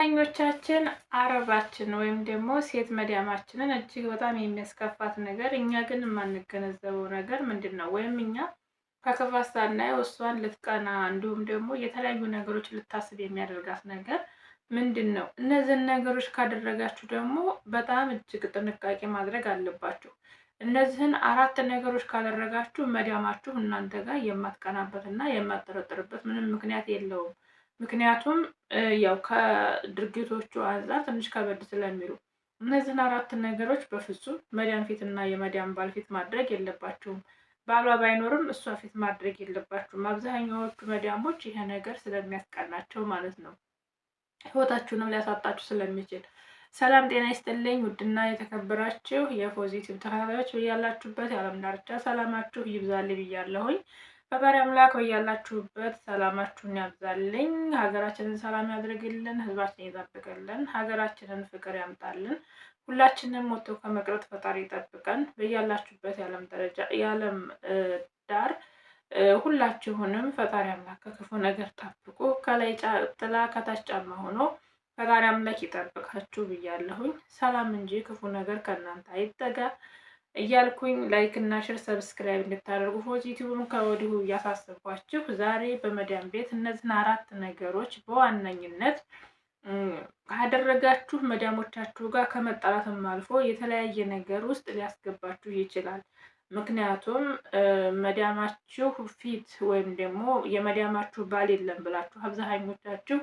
አብዛኞቻችን አረባችን ወይም ደግሞ ሴት መዳማችንን እጅግ በጣም የሚያስከፋት ነገር እኛ ግን የማንገነዘበው ነገር ምንድን ነው? ወይም እኛ ከክፋት ሳናየው እሷን ልትቀና እንዲሁም ደግሞ የተለያዩ ነገሮች ልታስብ የሚያደርጋት ነገር ምንድን ነው? እነዚህን ነገሮች ካደረጋችሁ ደግሞ በጣም እጅግ ጥንቃቄ ማድረግ አለባችሁ። እነዚህን አራት ነገሮች ካደረጋችሁ መዳማችሁ እናንተ ጋር የማትቀናበት እና የማትጠረጥርበት ምንም ምክንያት የለውም። ምክንያቱም ያው ከድርጊቶቹ አንፃር ትንሽ ከበድ ስለሚሉ እነዚህን አራት ነገሮች በፍጹም መዳም ፊት እና የመዳም ባል ፊት ማድረግ የለባችሁም። ባሏ ባይኖርም እሷ ፊት ማድረግ የለባችሁም። አብዛኛዎቹ መዳሞች ይሄ ነገር ስለሚያስቀናቸው ማለት ነው፣ ህይወታችሁንም ሊያሳጣችሁ ስለሚችል። ሰላም ጤና ይስጥልኝ ውድና የተከበራችሁ የፖዚቲቭ ተከታታዮች በያላችሁበት የዓለም ዳርቻ ሰላማችሁ ይብዛልኝ ብያለሁኝ። ፈጣሪ አምላክ በያላችሁበት ሰላማችሁን ያብዛልኝ፣ ሀገራችንን ሰላም ያድርግልን፣ ህዝባችንን ይጠብቅልን፣ ሀገራችንን ፍቅር ያምጣልን። ሁላችንም ሞቶ ከመቅረት ፈጣሪ ይጠብቀን። በያላችሁበት የዓለም ዳር ሁላችሁንም ፈጣሪ አምላክ ከክፉ ነገር ጠብቆ ከላይ ጥላ ከታች ጫማ ሆኖ ፈጣሪ አምላክ ይጠብቃችሁ ብያለሁኝ። ሰላም እንጂ ክፉ ነገር ከእናንተ አይጠጋ እያልኩኝ ላይክ እና ሼር ሰብስክራይብ እንድታደርጉ ፖዚቲቭን ከወዲሁ እያሳሰብኳችሁ ዛሬ በመዳም ቤት እነዚህን አራት ነገሮች በዋነኝነት ካደረጋችሁ መዳሞቻችሁ ጋር ከመጣላትም አልፎ የተለያየ ነገር ውስጥ ሊያስገባችሁ ይችላል። ምክንያቱም መዳማችሁ ፊት ወይም ደግሞ የመዳማችሁ ባል የለም ብላችሁ አብዛኞቻችሁ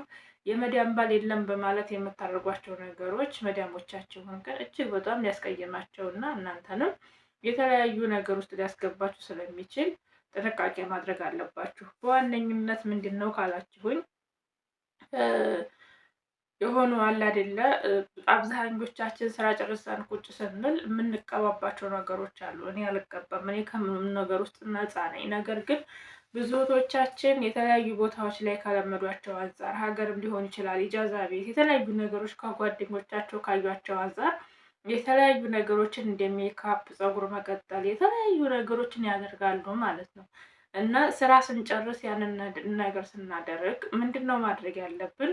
የመዳም ባል የለም በማለት የምታደርጓቸው ነገሮች መዳሞቻችሁን ግን እጅግ በጣም ሊያስቀይማቸው እና እናንተንም የተለያዩ ነገር ውስጥ ሊያስገባችሁ ስለሚችል ጥንቃቄ ማድረግ አለባችሁ። በዋነኝነት ምንድን ነው ካላችሁኝ የሆኑ አለ አይደለ፣ አብዛኞቻችን ስራ ጨርሰን ቁጭ ስንል የምንቀባባቸው ነገሮች አሉ። እኔ አልቀባም፣ እኔ ከምንም ነገር ውስጥ ነፃ ነኝ። ነገር ግን ብዙ እህቶቻችን የተለያዩ ቦታዎች ላይ ከለመዷቸው አንጻር ሀገርም ሊሆን ይችላል፣ ኢጃዛ ቤት፣ የተለያዩ ነገሮች ከጓደኞቻቸው ካዩቸው አንጻር የተለያዩ ነገሮችን እንደ ሜካፕ፣ ፀጉር መቀጠል፣ የተለያዩ ነገሮችን ያደርጋሉ ማለት ነው። እና ስራ ስንጨርስ ያንን ነገር ስናደርግ ምንድን ነው ማድረግ ያለብን?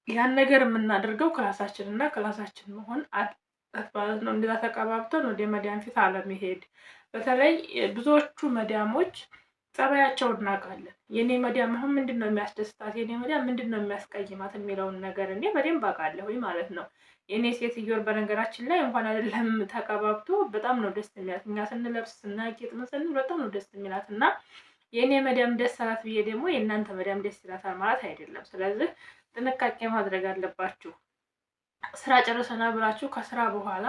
ያን ነገር የምናደርገው ክላሳችን እና ክላሳችን መሆን ማለት ነው። እንደዛ ተቀባብተን ወደ መዳም ፊት አለመሄድ። በተለይ ብዙዎቹ መዳሞች ጸባያቸውን እናውቃለን። የኔ መዳም አሁን ምንድን ነው የሚያስደስታት፣ የኔ መዳም ምንድን ነው የሚያስቀይማት የሚለውን ነገር እኔ በደንብ አውቃለሁኝ ማለት ነው። የኔ ሴትዮር በነገራችን ላይ እንኳን አይደለም ተቀባብቶ በጣም ነው ደስ የሚላት። እኛ ስንለብስ ስናጌጥ ስንል በጣም ነው ደስ የሚላት እና የእኔ መዳም ደስ አላት ብዬ ደግሞ የእናንተ መዳም ደስ ይላታል ማለት አይደለም። ስለዚህ ጥንቃቄ ማድረግ አለባችሁ። ስራ ጨርሰና ብላችሁ ከስራ በኋላ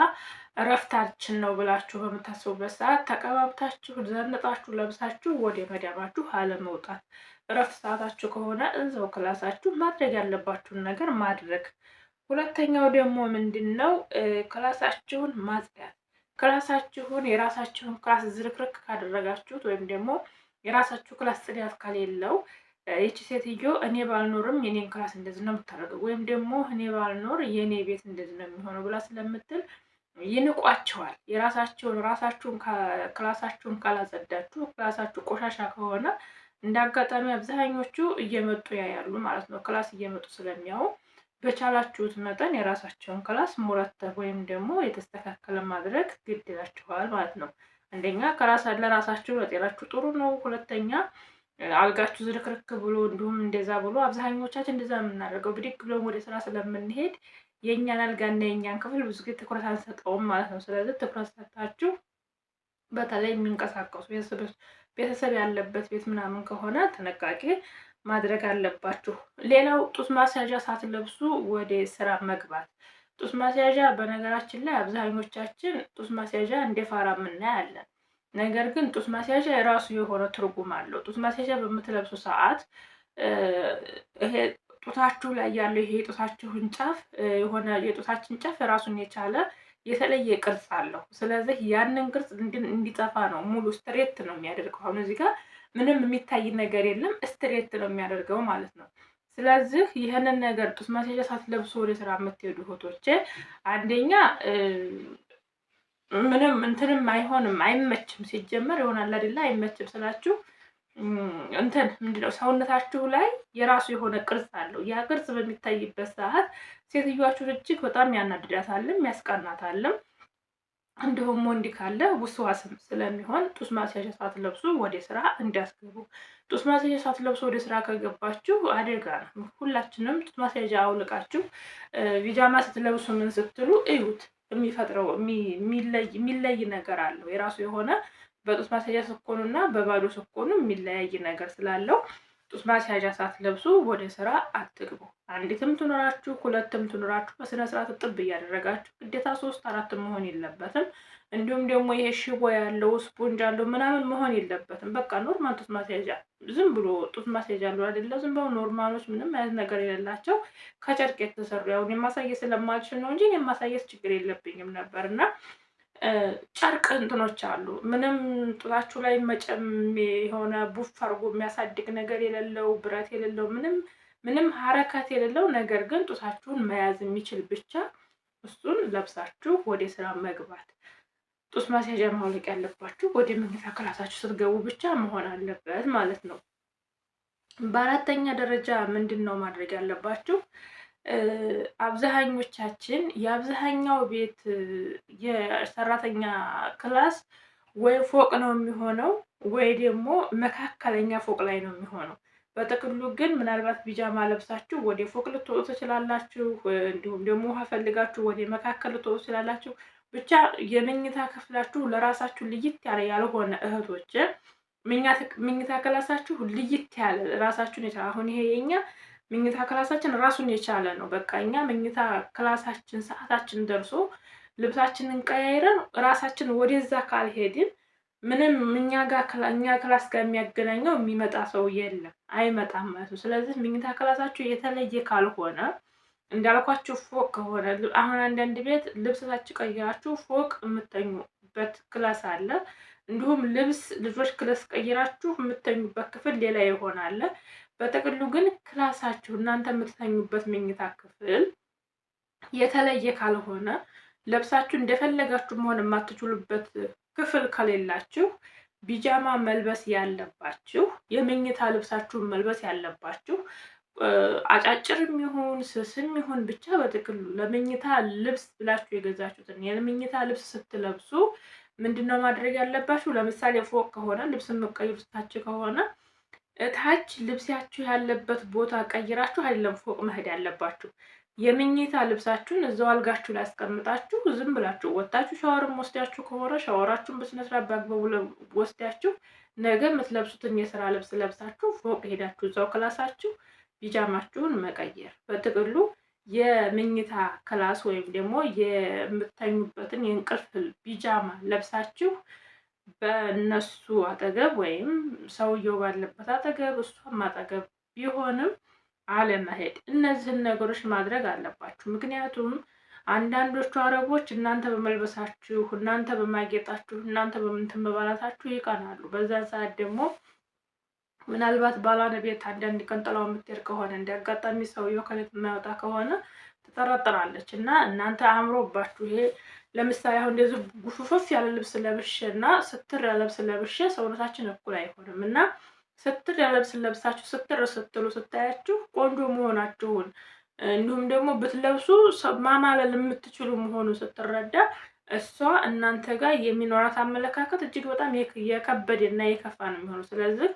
እረፍታችን ነው ብላችሁ በምታስቡበት ሰዓት ተቀባብታችሁ ዘንጣችሁ ለብሳችሁ ወደ መዳማችሁ አለመውጣት። እረፍት ሰዓታችሁ ከሆነ እዛው ክላሳችሁ ማድረግ ያለባችሁን ነገር ማድረግ። ሁለተኛው ደግሞ ምንድን ነው? ክላሳችሁን ማጽዳት። ክላሳችሁን የራሳችሁን ክላስ ዝርክርክ ካደረጋችሁት ወይም ደግሞ የራሳችሁ ክላስ ጽዳት ከሌለው ይቺ ሴትዮ እኔ ባልኖርም የኔን ክላስ እንደዚህ ነው የምታደርገው ወይም ደግሞ እኔ ባልኖር የኔ ቤት እንደዚህ ነው የሚሆነው ብላ ስለምትል ይንቋቸዋል። ራሳችሁን ክላሳችሁን ካላጸዳችሁ ክላሳችሁ ቆሻሻ ከሆነ እንደ አጋጣሚ አብዛኞቹ እየመጡ ያያሉ ማለት ነው። ክላስ እየመጡ ስለሚያዩ በቻላችሁት መጠን የራሳቸውን ክላስ ሙረተብ ወይም ደግሞ የተስተካከለ ማድረግ ግድ ይላችኋል ማለት ነው። አንደኛ ለራሳችሁ ለጤናችሁ ጥሩ ነው። ሁለተኛ አልጋችሁ ዝርክርክ ብሎ እንዲሁም እንደዛ ብሎ አብዛኞቻችን እንደዛ የምናደርገው ብድግ ብለን ወደ ስራ ስለምንሄድ የእኛን አልጋና የእኛን ክፍል ብዙ ጊዜ ትኩረት አንሰጠውም ማለት ነው። ስለዚህ ትኩረት ሰጥታችሁ በተለይ የሚንቀሳቀሱ ቤተሰብ ያለበት ቤት ምናምን ከሆነ ጥንቃቄ ማድረግ አለባችሁ። ሌላው ጡት ማስያዣ ሳትለብሱ ወደ ስራ መግባት። ጡት ማስያዣ በነገራችን ላይ አብዛኞቻችን ጡት ማስያዣ እንደ ፋራ የምናያለን። ነገር ግን ጡት ማስያዣ የራሱ የሆነ ትርጉም አለው። ጡት ማስያዣ በምትለብሱ ሰዓት ይሄ ጡታችሁ ላይ ያለው ይሄ የጡታችሁን ጫፍ የሆነ የጡታችን ጫፍ ራሱን የቻለ የተለየ ቅርጽ አለው። ስለዚህ ያንን ቅርጽ እንዲጠፋ ነው ሙሉ ስትሬት ነው የሚያደርገው። አሁን እዚህ ጋር ምንም የሚታይ ነገር የለም፣ ስትሬት ነው የሚያደርገው ማለት ነው። ስለዚህ ይህንን ነገር ጡት ማስያዣ ሳትለብሱ ወደ ስራ የምትሄዱ እህቶቼ አንደኛ ምንም እንትንም አይሆንም፣ አይመችም። ሲጀመር ይሆናል አይደለ? አይመችም ስላችሁ እንትን ምንድነው ሰውነታችሁ ላይ የራሱ የሆነ ቅርጽ አለው። ያ ቅርጽ በሚታይበት ሰዓት ሴትዮዋችሁን እጅግ በጣም ያናድዳታልም ያስቀናታልም። እንዲሁም ወንድ ካለ ውስዋስም ስለሚሆን ጡት ማስያዣ ሳትለብሱ ወደ ስራ እንዲያስገቡ። ጡት ማስያዣ ሳትለብሱ ወደ ስራ ከገባችሁ አደጋ ነው። ሁላችንም ጡት ማስያዣ አውልቃችሁ ቢጃማ ስትለብሱ ምን ስትሉ እዩት። የሚፈጥረው የሚለይ ነገር አለው የራሱ የሆነ በጡት ማስያዣ ስትሆኑ እና በባዶ ስትሆኑ የሚለያይ ነገር ስላለው ጡት ማስያዣ ሳትለብሱ ወደ ስራ አትግቡ። አንዲትም ትኖራችሁ ሁለትም ትኖራችሁ በስነ ስርዓት ጥብ እያደረጋችሁ ግዴታ 3 4 መሆን የለበትም። እንዲሁም ደግሞ ይሄ ሽቦ ያለው ስፖንጅ ያለው ምናምን መሆን የለበትም። በቃ ኖርማል ጡት ማስያዣ ዝም ብሎ ጡት ማስያዣ አለው አይደለ? ዝም ብሎ ኖርማሎች ምንም አይነት ነገር የሌላቸው ከጨርቅ የተሰሩ ያው የማሳየት ስለማልችል ነው እንጂ የማሳየት ችግር የለብኝም ነበር እና ጨርቅ እንትኖች አሉ ምንም ጡታችሁ ላይ መጨም የሆነ ቡፍ አድርጎ የሚያሳድግ ነገር የሌለው ብረት የሌለው ምንም ሀረካት የሌለው ነገር ግን ጡታችሁን መያዝ የሚችል ብቻ እሱን ለብሳችሁ ወደ ስራ መግባት። ጡት ማስያዣ ማውለቅ ያለባችሁ ወደ መኝታ ክላሳችሁ ስትገቡ ብቻ መሆን አለበት ማለት ነው። በአራተኛ ደረጃ ምንድን ነው ማድረግ ያለባችሁ? አብዛኞቻችን የአብዛኛው ቤት የሰራተኛ ክላስ ወይ ፎቅ ነው የሚሆነው ወይ ደግሞ መካከለኛ ፎቅ ላይ ነው የሚሆነው። በጥቅሉ ግን ምናልባት ቢጃማ ለብሳችሁ ወደ ፎቅ ልትወጡ ትችላላችሁ። እንዲሁም ደግሞ ውሃ ፈልጋችሁ ወደ መካከል ልትወጡ ትችላላችሁ። ብቻ የመኝታ ክፍላችሁ ለራሳችሁ ልይት ያለ ያልሆነ እህቶች መኝታ ክላሳችሁ ልይት ያለ ራሳችሁን የቻለ አሁን ይሄ የኛ መኝታ ክላሳችን ራሱን የቻለ ነው። በቃ እኛ መኝታ ክላሳችን ሰዓታችን ደርሶ ልብሳችንን ቀያይረን ራሳችን ወደዛ ካልሄድን ምንም እኛ ክላስ ጋር የሚያገናኘው የሚመጣ ሰው የለም፣ አይመጣም ማለት ነው። ስለዚህ መኝታ ክላሳችሁ የተለየ ካልሆነ እንዳልኳችሁ ፎቅ ከሆነ አሁን አንዳንድ ቤት ልብሳችሁ ቀይራችሁ ፎቅ የምተኙበት ክላስ አለ። እንዲሁም ልጆች ክላስ ቀይራችሁ የምተኙበት ክፍል ሌላ ይሆናል። በጥቅሉ ግን ክላሳችሁ እናንተ የምትተኙበት መኝታ ክፍል የተለየ ካልሆነ ለብሳችሁ እንደፈለጋችሁ መሆን የማትችሉበት ክፍል ከሌላችሁ ቢጃማ መልበስ ያለባችሁ የመኝታ ልብሳችሁን መልበስ ያለባችሁ አጫጭርም ይሁን ስስም ይሁን ብቻ በጥቅሉ ለመኝታ ልብስ ብላችሁ የገዛችሁትን የመኝታ ልብስ ስትለብሱ ምንድነው ማድረግ ያለባችሁ? ለምሳሌ ፎቅ ከሆነ ልብስ የምትቀይሩት ታች ከሆነ እታች ልብሳችሁ ያለበት ቦታ ቀይራችሁ አይደለም ፎቅ መሄድ ያለባችሁ። የመኝታ ልብሳችሁን እዛው አልጋችሁ ላይ አስቀምጣችሁ ዝም ብላችሁ ወጣችሁ ሻወርም ወስዳችሁ ከሆነ ሻወራችሁን በስነ ስርዓት በአግባቡ ወስዳችሁ ነገ የምትለብሱትን የስራ ልብስ ለብሳችሁ ፎቅ ሄዳችሁ እዛው ክላሳችሁ ቢጃማችሁን መቀየር። በጥቅሉ የመኝታ ክላስ ወይም ደግሞ የምትተኙበትን የእንቅልፍ ቢጃማ ለብሳችሁ በእነሱ አጠገብ ወይም ሰውየው ባለበት አጠገብ እሷም አጠገብ ቢሆንም አለመሄድ። እነዚህን ነገሮች ማድረግ አለባችሁ። ምክንያቱም አንዳንዶቹ አረቦች እናንተ በመልበሳችሁ፣ እናንተ በማጌጣችሁ፣ እናንተ በምንትን በባላታችሁ ይቀናሉ። በዛን ሰዓት ደግሞ ምናልባት ባሏን ቤት አንዳንድ ቀን ጥላው የምትሄድ ከሆነ እንደ አጋጣሚ ሰውየው ከቤት የማይወጣ ከሆነ ትጠረጥራለች እና እናንተ አምሮባችሁ ይሄ ለምሳሌ አሁን እንደዚህ ጉፍፍፍ ያለ ልብስ ለብሼ እና ስትር ያለ ልብስ ለብሼ ሰውነታችን እኩል አይሆንም እና ስትር ያለ ልብስ ለብሳችሁ ስትር ስትሉ ስታያችሁ ቆንጆ መሆናችሁን እንዲሁም ደግሞ ብትለብሱ ማማለል የምትችሉ መሆኑን ስትረዳ እሷ እናንተ ጋር የሚኖራት አመለካከት እጅግ በጣም የከበደ እና የከፋ ነው የሚሆነው። ስለዚህ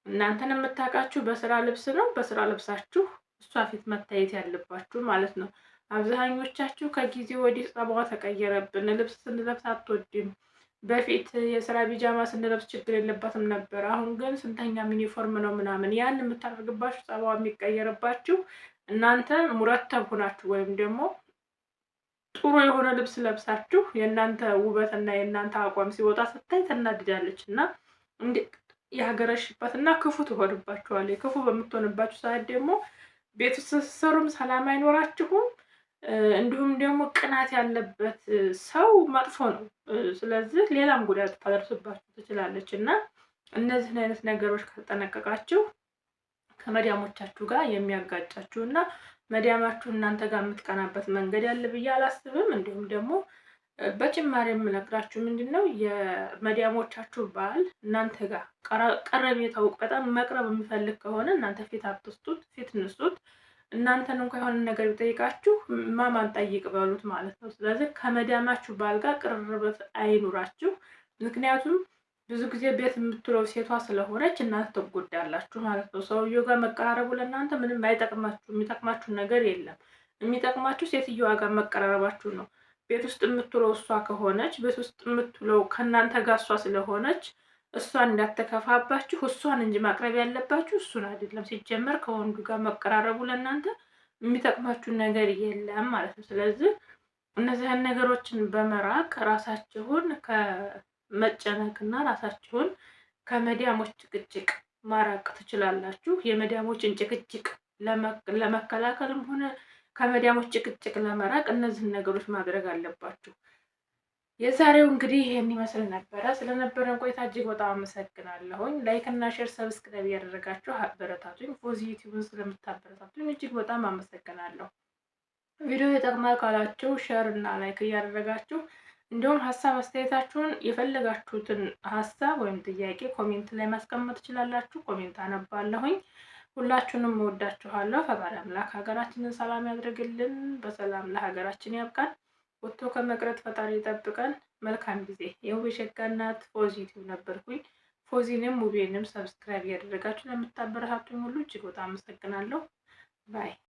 እናንተን የምታውቃችሁ በስራ ልብስ ነው። በስራ ልብሳችሁ እሷ ፊት መታየት ያለባችሁ ማለት ነው። አብዛኞቻችሁ ከጊዜ ወዲህ ጸባዋ ተቀየረብን። ልብስ ስንለብስ አትወድም። በፊት የስራ ቢጃማ ስንለብስ ችግር የለባትም ነበር። አሁን ግን ስንተኛ ዩኒፎርም ነው ምናምን ያን የምታደርግባችሁ ጸባዋ የሚቀየርባችሁ እናንተ ሙረተብ ሆናችሁ ወይም ደግሞ ጥሩ የሆነ ልብስ ለብሳችሁ የእናንተ ውበትና የእናንተ አቋም ሲወጣ ስታይ ትናድዳለች እና ያገረሽበትና ክፉ ትሆንባችኋል። ክፉ በምትሆንባችሁ ሰዓት ደግሞ ቤት ውስጥ ስትሰሩም ሰላም አይኖራችሁም። እንዲሁም ደግሞ ቅናት ያለበት ሰው መጥፎ ነው። ስለዚህ ሌላም ጉዳት ታደርስባችሁ ትችላለች እና እነዚህን አይነት ነገሮች ከተጠነቀቃችሁ ከመዳሞቻችሁ ጋር የሚያጋጫችሁ እና መዳማችሁ እናንተ ጋር የምትቀናበት መንገድ ያለ ብዬ አላስብም። እንዲሁም ደግሞ በጭማሪ የምነግራችሁ ምንድነው የመዲያሞቻችሁ ባል እናንተ ጋር ቀረቤታው በጣም መቅረብ የሚፈልግ ከሆነ እናንተ ፊት አትስጡት፣ ፊት ንሱት። እናንተን እንኳን የሆነ ነገር ቢጠይቃችሁ ማማን ጠይቅ በሉት ማለት ነው። ስለዚህ ከመዳማችሁ ባል ጋር ቅርርበት አይኑራችሁ። ምክንያቱም ብዙ ጊዜ ቤት የምትውለው ሴቷ ስለሆነች እናንተ ትጎዳላችሁ ማለት ነው። ሰውየው ጋር መቀራረቡ ለእናንተ ምንም አይጠቅማችሁ፣ የሚጠቅማችሁ ነገር የለም። የሚጠቅማችሁ ሴትዮዋ ጋር መቀራረባችሁ ነው። ቤት ውስጥ የምትውለው እሷ ከሆነች ቤት ውስጥ የምትውለው ከእናንተ ጋር እሷ ስለሆነች እሷን እንዳትከፋባችሁ እሷን እንጂ ማቅረብ ያለባችሁ እሱን አይደለም። ሲጀመር ከወንዱ ጋር መቀራረቡ ለእናንተ የሚጠቅማችሁ ነገር የለም ማለት ነው። ስለዚህ እነዚህን ነገሮችን በመራቅ ራሳችሁን ከመጨነቅና ራሳችሁን ከመዲያሞች ጭቅጭቅ ማራቅ ትችላላችሁ። የመዲያሞችን ጭቅጭቅ ለመከላከልም ሆነ ከመዲያሞች ጭቅጭቅ ለመራቅ እነዚህን ነገሮች ማድረግ አለባችሁ። የዛሬው እንግዲህ ይሄን ይመስል ነበረ። ስለነበረን ቆይታ እጅግ በጣም አመሰግናለሁኝ። ላይክ እና ሼር፣ ሰብስክራይብ እያደረጋችሁ አበረታቱኝ። ፎዚ ዩቲዩብን ስለምታበረታቱኝ እጅግ በጣም አመሰግናለሁ። ቪዲዮ ይጠቅማል ካላችሁ ሼር እና ላይክ እያደረጋችሁ እንዲሁም ሀሳብ አስተያየታችሁን የፈለጋችሁትን ሀሳብ ወይም ጥያቄ ኮሜንት ላይ ማስቀመጥ ትችላላችሁ። ኮሜንት አነባለሁኝ። ሁላችሁንም እወዳችኋለሁ። ፈጣሪ አምላክ ሀገራችንን ሰላም ያድርግልን። በሰላም ለሀገራችን ያብቃን። ወጥቶ ከመቅረት ፈጣሪ ይጠብቀን። መልካም ጊዜ። የውብ ሸጋ እናት ፎዚ ዩቲዩብ ነበርኩኝ። ፎዚንም ውቤንም ሰብስክራይብ እያደረጋችሁ ለምታበረታቱኝ ሁሉ እጅግ በጣም አመሰግናለሁ። ባይ